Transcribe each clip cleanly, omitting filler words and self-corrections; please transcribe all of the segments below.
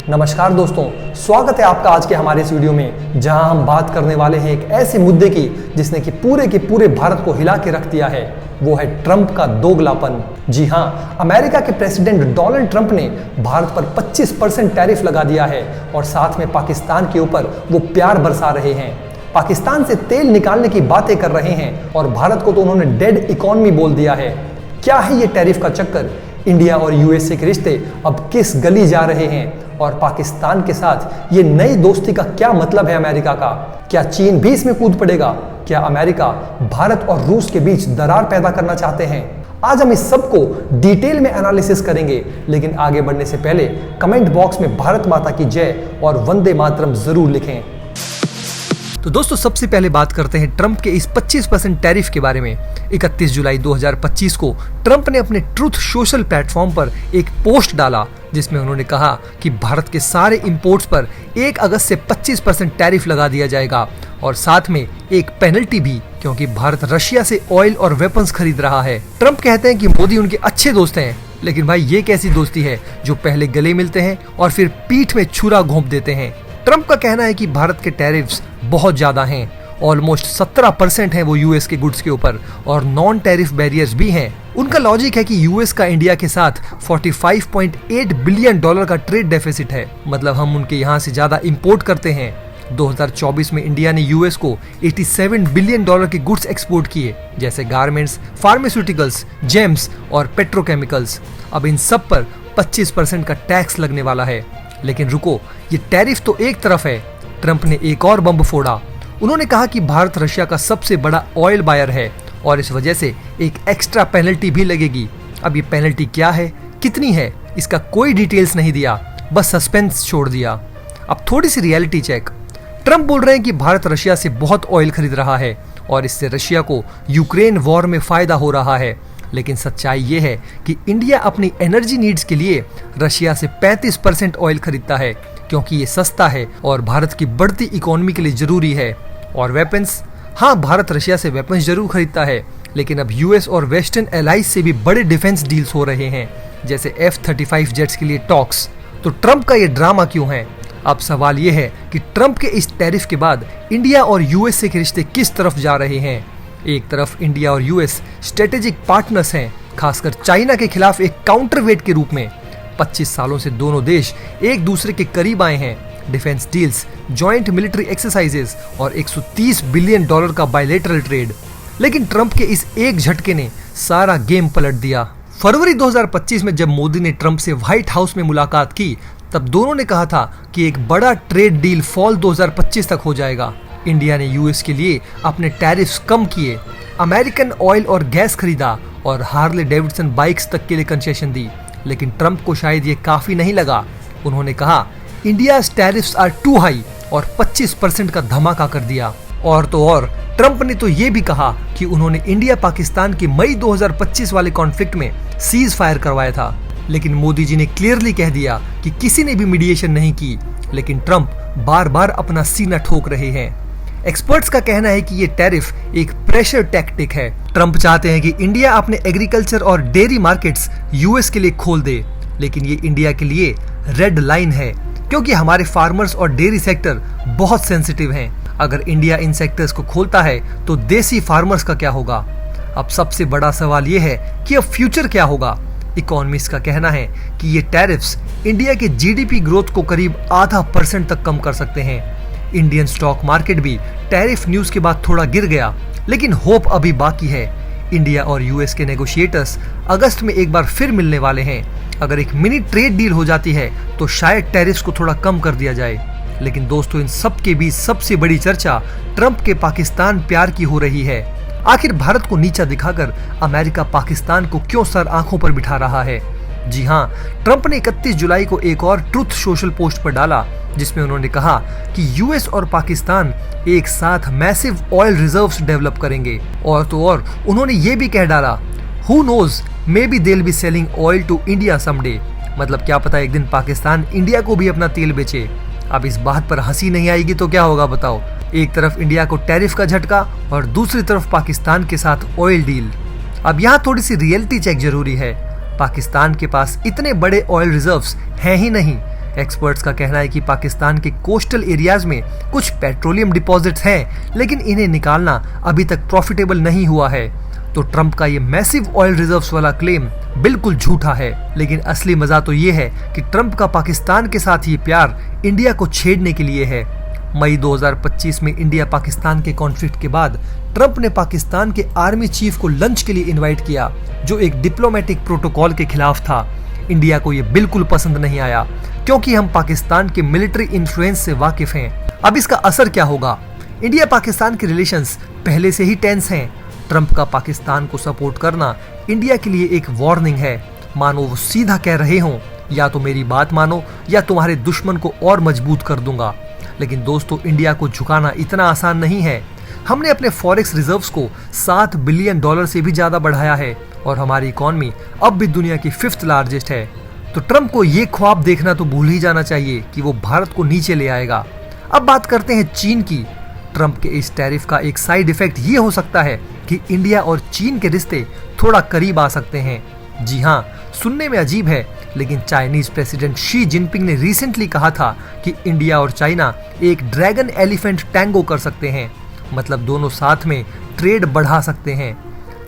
नमस्कार दोस्तों, स्वागत है आपका आज के हमारे इस वीडियो में, जहां हम बात करने वाले हैं एक ऐसे मुद्दे की जिसने कि पूरे के पूरे भारत को हिला के रख दिया है। वो है ट्रंप का दोगलापन। जी हां, अमेरिका के प्रेसिडेंट डोनाल्ड ट्रंप ने भारत पर 25% टैरिफ लगा दिया है और साथ में पाकिस्तान के ऊपर वो प्यार बरसा रहे हैं। पाकिस्तान से तेल निकालने की बातें कर रहे हैं और भारत को तो उन्होंने डेड इकोनॉमी बोल दिया है। क्या है ये टैरिफ का चक्कर? इंडिया और यूएसए के रिश्ते अब किस गली जा रहे हैं? और पाकिस्तान के साथ ये नई दोस्ती का क्या मतलब है अमेरिका का? क्या चीन भी इसमें कूद पड़ेगा? क्या अमेरिका भारत और रूस के बीच दरार पैदा करना चाहते हैं? आज हम इस सब को डिटेल में एनालिसिस करेंगे, लेकिन आगे बढ़ने से पहले कमेंट बॉक्स में भारत माता की जय और वंदे मातरम जरूर लिखें। तो दोस्तों, सबसे पहले बात करते हैं ट्रंप के इस 25% टैरिफ के बारे में। 31 जुलाई 2025 को ट्रंप ने अपने ट्रूथ सोशल प्लेटफॉर्म पर एक पोस्ट डाला जिसमें उन्होंने कहा कि भारत के सारे इंपोर्ट्स पर 1 अगस्त से 25% टैरिफ लगा दिया जाएगा और साथ में एक पेनल्टी भी, क्योंकि भारत रशिया से ऑयल और वेपन्स खरीद रहा है। ट्रंप कहते हैं कि मोदी उनके अच्छे दोस्त हैं, लेकिन भाई ये कैसी दोस्ती है जो पहले गले मिलते हैं और फिर पीठ में छुरा घोंप देते हैं। ट्रंप का कहना है कि भारत के टैरिफ्स बहुत ज्यादा हैं, ऑलमोस्ट 17% है वो यूएस के गुड्स के ऊपर, और नॉन टैरिफ बैरियर्स भी हैं। उनका लॉजिक है कि यूएस का इंडिया के साथ $45.8 बिलियन का ट्रेड डेफिसिट है, मतलब हम उनके यहाँ से ज्यादा इंपोर्ट करते हैं। 2024 में इंडिया ने यूएस को $87 बिलियन के गुड्स एक्सपोर्ट किए, जैसे गारमेंट्स, फार्मास्यूटिकल्स, जेम्स और पेट्रोकेमिकल्स। अब इन सब पर 25% का टैक्स लगने वाला है। लेकिन रुको, ये टैरिफ तो एक तरफ है, ट्रंप ने एक और बम फोड़ा। उन्होंने कहा कि भारत रशिया का सबसे बड़ा ऑयल बायर है और इस वजह से एक एक्स्ट्रा पेनल्टी भी लगेगी। अब ये पेनल्टी क्या है, कितनी है, इसका कोई डिटेल्स नहीं दिया, बस सस्पेंस छोड़ दिया। अब थोड़ी सी रियलिटी चेक। ट्रंप बोल रहे हैं कि भारत रशिया से बहुत ऑयल खरीद रहा है और इससे रशिया को यूक्रेन वॉर में फायदा हो रहा है, लेकिन सच्चाई ये है कि इंडिया अपनी एनर्जी नीड्स के लिए रशिया से 35% ऑयल खरीदता है, क्योंकि ये सस्ता है और भारत की बढ़ती इकोनॉमी के लिए जरूरी है। और वेपन्स, हाँ, भारत रशिया से वेपन्स जरूर खरीदता है, लेकिन अब यूएस और वेस्टर्न एलाइज से भी बड़े डिफेंस डील्स हो रहे हैं, जैसे F-35 जेट्स के लिए टॉक्स। तो ट्रंप का ये ड्रामा क्यों है? अब सवाल ये है कि ट्रंप के इस टैरिफ के बाद इंडिया और यूएसए के रिश्ते किस तरफ जा रहे हैं। एक तरफ इंडिया और यूएस स्ट्रेटेजिक पार्टनर्स हैं, खासकर चाइना के खिलाफ एक काउंटरवेट के रूप में। 25 सालों से दोनों देश एक दूसरे के करीब आए हैं। Defence deals, joint military exercises और $130 बिलियन का बायलैटरल ट्रेड। लेकिन ट्रंप के इस एक झटके ने सारा गेम पलट दिया। फरवरी 2025 में जब मोदी ने ट्रंप से व्हाइट हाउस में मुलाकात की, तब दोनों ने कहा था कि एक बड़ा ट्रेड डील फॉल 2025 तक हो जाएगा। इंडिया ने यूएस के लिए अपने टैरिफ्स कम किए, अमेरिकन ऑयल और गैस खरीदा और हार्ले डेविडसन बाइक्स तक के लिए कंसेशन दी। लेकिन ट्रंप को शायद ये काफी नहीं लगा। उन्होंने कहा India's tariffs are too high और 25% का धमाका कर दिया। और तो और, ट्रंप ने तो ये भी कहा कि उन्होंने इंडिया पाकिस्तान के मई 2025 वाले कॉन्फ्लिक्ट में सीज फायर करवाया था। लेकिन मोदी जी ने क्लियरली कह दिया कि किसी ने भी मीडिएशन नहीं की। लेकिन ट्रंप बार बार अपना सीना ठोक रहे हैं। एक्सपर्ट्स का कहना है कि ये टैरिफ एक प्रेशर टैक्टिक है। ट्रंप चाहते हैं कि इंडिया अपने एग्रीकल्चर और डेयरी मार्केट्स यूएस के लिए खोल दे, लेकिन ये इंडिया के लिए रेड लाइन है, क्योंकि हमारे फार्मर्स और डेयरी सेक्टर बहुत सेंसिटिव हैं। अगर इंडिया इन सेक्टर्स को खोलता है तो देसी फार्मर्स का क्या होगा? अब सबसे बड़ा सवाल ये है कि अब फ्यूचर क्या होगा? इकोनॉमिस्ट का कहना है कि ये टैरिफ्स इंडिया के जीडीपी ग्रोथ को करीब 0.5% तक कम कर सकते हैं। इंडियन स्टॉक मार्केट भी टैरिफ न्यूज के बाद थोड़ा गिर गया, लेकिन होप अभी बाकी है। इंडिया और यूएस के नेगोशिएटर्स अगस्त में एक बार फिर मिलने वाले हैं। अगर एक मिनी ट्रेड डील हो जाती है तो शायद टैरिफ्स को थोड़ा कम कर दिया जाए। लेकिन दोस्तों, इन सब के बीच सबसे बड़ी चर्चा ट्रंप के पाकिस्तान प्यार की हो रही है। आखिर भारत को नीचा दिखाकर अमेरिका पाकिस्तान को क्यों सर आंखों पर बिठा रहा है? जी हाँ, ट्रंप ने 31 जुलाई को एक और ट्रूथ सोशल पोस्ट पर डाला जिसमें उन्होंने कहा कि यूएस और पाकिस्तान एक साथ मैसिव ऑयल रिजर्व्स डेवलप करेंगे। और तो और, उन्होंने ये भी कह डाला, who knows, maybe they will be selling oil to India someday. मतलब क्या पता एक दिन पाकिस्तान इंडिया को भी अपना तेल बेचे। अब इस बात पर हंसी नहीं आएगी तो क्या होगा बताओ? एक तरफ इंडिया को टैरिफ का झटका और दूसरी तरफ पाकिस्तान के साथ ऑयल डील। अब यहाँ थोड़ी सी रियलिटी चेक जरूरी है। पाकिस्तान के पास इतने बड़े ऑयल रिजर्व्स हैं ही नहीं। एक्सपर्ट्स का कहना है कि पाकिस्तान के कोस्टल एरियाज में कुछ पेट्रोलियम डिपॉजिट्स हैं, लेकिन इन्हें निकालना अभी तक प्रॉफिटेबल नहीं हुआ है। तो ट्रंप का ये मैसिव ऑयल रिजर्व्स वाला क्लेम बिल्कुल झूठा है। लेकिन असली मजा तो ये है कि ट्रंप का पाकिस्तान के साथ ये प्यार इंडिया को छेड़ने के लिए है। मई 2025 में इंडिया पाकिस्तान के कॉन्फ्लिक्ट के बाद ट्रंप ने पाकिस्तान के आर्मी चीफ को लंच के लिए इनवाइट किया, जो एक डिप्लोमेटिक प्रोटोकॉल के खिलाफ था। इंडिया को ये बिल्कुल पसंद नहीं आया, क्योंकि हम पाकिस्तान के मिलिट्री इन्फ्लुएंस से वाकिफ हैं। अब इसका असर क्या होगा? इंडिया पाकिस्तान के रिलेशंस पहले से ही टेंस हैं। ट्रंप का पाकिस्तान को सपोर्ट करना इंडिया के लिए एक वार्निंग है। मानो वो सीधा कह रहे हों, या तो मेरी बात मानो या तुम्हारे दुश्मन को और मजबूत कर दूंगा। लेकिन दोस्तों, इंडिया को झुकाना इतना आसान नहीं है। हमने अपने फॉरेक्स रिजर्व्स को $7 बिलियन से भी ज्यादा बढ़ाया है और हमारी इकोनॉमी अब भी दुनिया की 5th लार्जेस्ट है। तो ट्रंप को ये ख्वाब देखना तो भूल ही जाना चाहिए कि वो भारत को नीचे ले आएगा। अब बात करते हैं चीन की। ट्रंप के इस टैरिफ का एक साइड इफेक्ट ये हो सकता है कि इंडिया और चीन के रिश्ते थोड़ा करीब आ सकते हैं। जी हाँ, सुनने में अजीब है, लेकिन चाइनीज प्रेसिडेंट शी जिनपिंग ने रिसेंटली कहा था कि इंडिया और चाइना एक ड्रैगन एलिफेंट टैंगो कर सकते हैं, मतलब दोनों साथ में ट्रेड बढ़ा सकते हैं।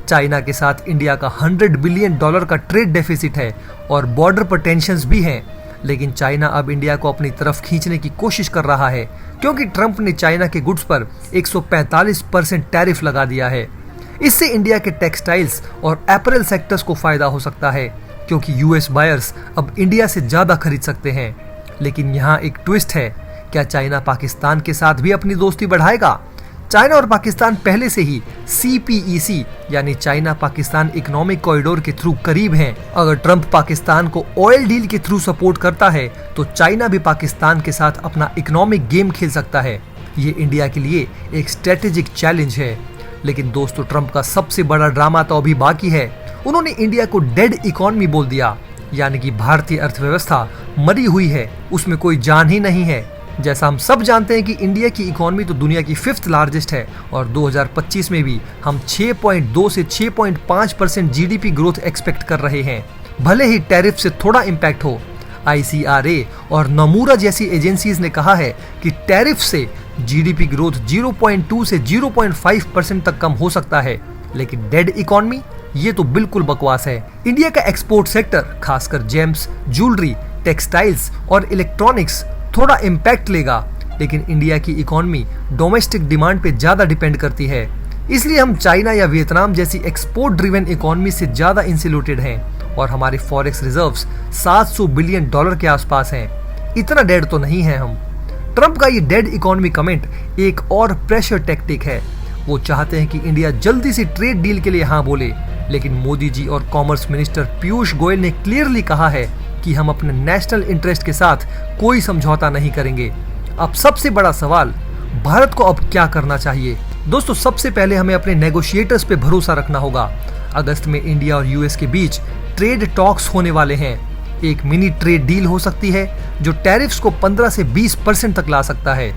चाइना के साथ इंडिया का $100 बिलियन का ट्रेड डेफिसिट है और बॉर्डर पर टेंशंस भी हैं। लेकिन चाइना अब इंडिया को अपनी तरफ खींचने की कोशिश कर रहा है, क्योंकि ट्रंप ने चाइना के गुड्स पर 145% टैरिफ लगा दिया है। इससे इंडिया के टेक्सटाइल्स और एपरल सेक्टर्स को फायदा हो सकता है, क्योंकि यूएस बायर्स अब इंडिया से ज्यादा खरीद सकते हैं। लेकिन यहाँ एक ट्विस्ट है, क्या चाइना पाकिस्तान के साथ भी अपनी दोस्ती बढ़ाएगा? चाइना और पाकिस्तान पहले से ही CPEC यानी चाइना पाकिस्तान इकोनॉमिक कॉरिडोर के थ्रू करीब हैं। अगर ट्रंप पाकिस्तान को ऑयल डील के थ्रू सपोर्ट करता है तो चाइना भी पाकिस्तान के साथ अपना इकोनॉमिक गेम खेल सकता है। ये इंडिया के लिए एक स्ट्रेटेजिक चैलेंज है। लेकिन दोस्तों, ट्रंप का सबसे बड़ा ड्रामा तो अभी बाकी है। उन्होंने इंडिया को डेड इकोनॉमी बोल दिया, यानी कि भारतीय अर्थव्यवस्था मरी हुई है, उसमें कोई जान ही नहीं है। जैसा हम सब जानते हैं कि इंडिया की इकोनॉमी तो दुनिया की 5th लार्जेस्ट है और 2025 में भी हम 6.2 से 6.5% GDP ग्रोथ एक्सपेक्ट कर रहे हैं, भले ही टैरिफ से थोड़ा इम्पैक्ट हो। ICRA और नमूरा जैसी एजेंसीज ने कहा है कि टैरिफ से GDP ग्रोथ 0.2 से 0.5% तक कम हो सकता है। लेकिन डेड इकोनॉमी, ये तो बिल्कुल बकवास है। इंडिया का एक्सपोर्ट सेक्टर, खासकर जेम्स, ज्वेलरी, टेक्सटाइल्स और इलेक्ट्रॉनिक्स थोड़ा इम्पैक्ट लेगा, लेकिन इंडिया की इकोनॉमी डोमेस्टिक डिमांड पे ज्यादा डिपेंड करती है। इसलिए हम चाइना या वियतनाम जैसी एक्सपोर्ट ड्रिवन इकोनॉमी से ज्यादा इंसुलेटेड हैं और हमारे फॉरेक्स रिजर्व्स $700 बिलियन के आसपास हैं। इतना डेड तो नहीं है हम। ट्रंप का ये डेड इकोनॉमी कमेंट एक और प्रेशर टैक्टिक है। वो चाहते हैं कि इंडिया जल्दी से ट्रेड डील के लिए हाँ बोले, लेकिन मोदी जी और कॉमर्स मिनिस्टर पीयूष गोयल ने क्लियरली कहा है कि हम अपने नेशनल इंटरेस्ट के साथ कोई समझौता नहीं करेंगे। अब सबसे बड़ा सवाल, भारत को अब क्या करना चाहिए? दोस्तों, सबसे पहले हमें अपने नेगोशिएटर्स पे भरोसा रखना होगा। अगस्त में इंडिया और यूएस के बीच ट्रेड टॉक्स होने वाले हैं। एक मिनी ट्रेड डील हो सकती है जो टैरिफ्स को 15 से 20% तक ला सकता है।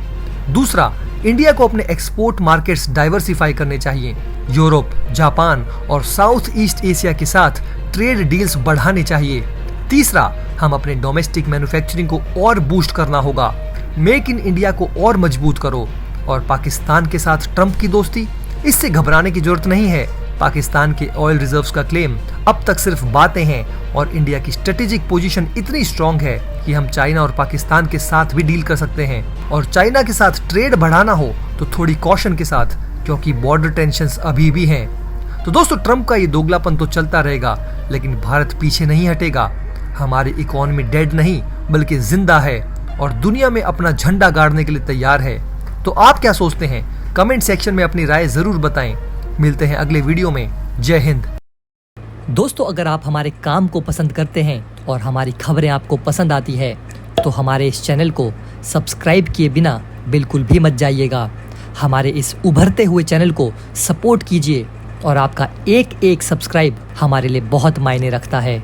दूसरा, इंडिया को अपने एक्सपोर्ट मार्केट्स डाइवर्सिफाई करने चाहिए। यूरोप, जापान और साउथ ईस्ट एशिया के साथ ट्रेड डील्स बढ़ाने चाहिए। तीसरा, हम अपने डोमेस्टिक मैन्युफैक्चरिंग को और बूस्ट करना होगा। मेक इन इंडिया को और मजबूत करो। और पाकिस्तान के साथ ट्रंप की दोस्ती, इससे घबराने की जरूरत नहीं है। पाकिस्तान के ऑयल रिजर्व्स का क्लेम अब तक सिर्फ बातें हैं और इंडिया की स्ट्रेटेजिक पोजीशन इतनी स्ट्रांग है कि हम चाइना और पाकिस्तान के साथ भी डील कर सकते हैं। और चाइना के साथ ट्रेड बढ़ाना हो तो थोड़ी कॉशन के साथ, क्योंकि बॉर्डर टेंशंस अभी भी हैं। तो दोस्तों, ट्रंप का ये दोगलापन तो चलता रहेगा, लेकिन भारत पीछे नहीं हटेगा। हमारी इकोनॉमी डेड नहीं बल्कि जिंदा है और दुनिया में अपना झंडा गाड़ने के लिए तैयार है। तो आप क्या सोचते हैं? कमेंट सेक्शन में अपनी राय जरूर बताएं। मिलते हैं अगले वीडियो में। जय हिंद। दोस्तों, अगर आप हमारे काम को पसंद करते हैं और हमारी खबरें आपको पसंद आती है तो हमारे इस चैनल को सब्सक्राइब किए बिना बिल्कुल भी मत जाइएगा। हमारे इस उभरते हुए चैनल को सपोर्ट कीजिए और आपका एक सब्सक्राइब हमारे लिए बहुत मायने रखता है।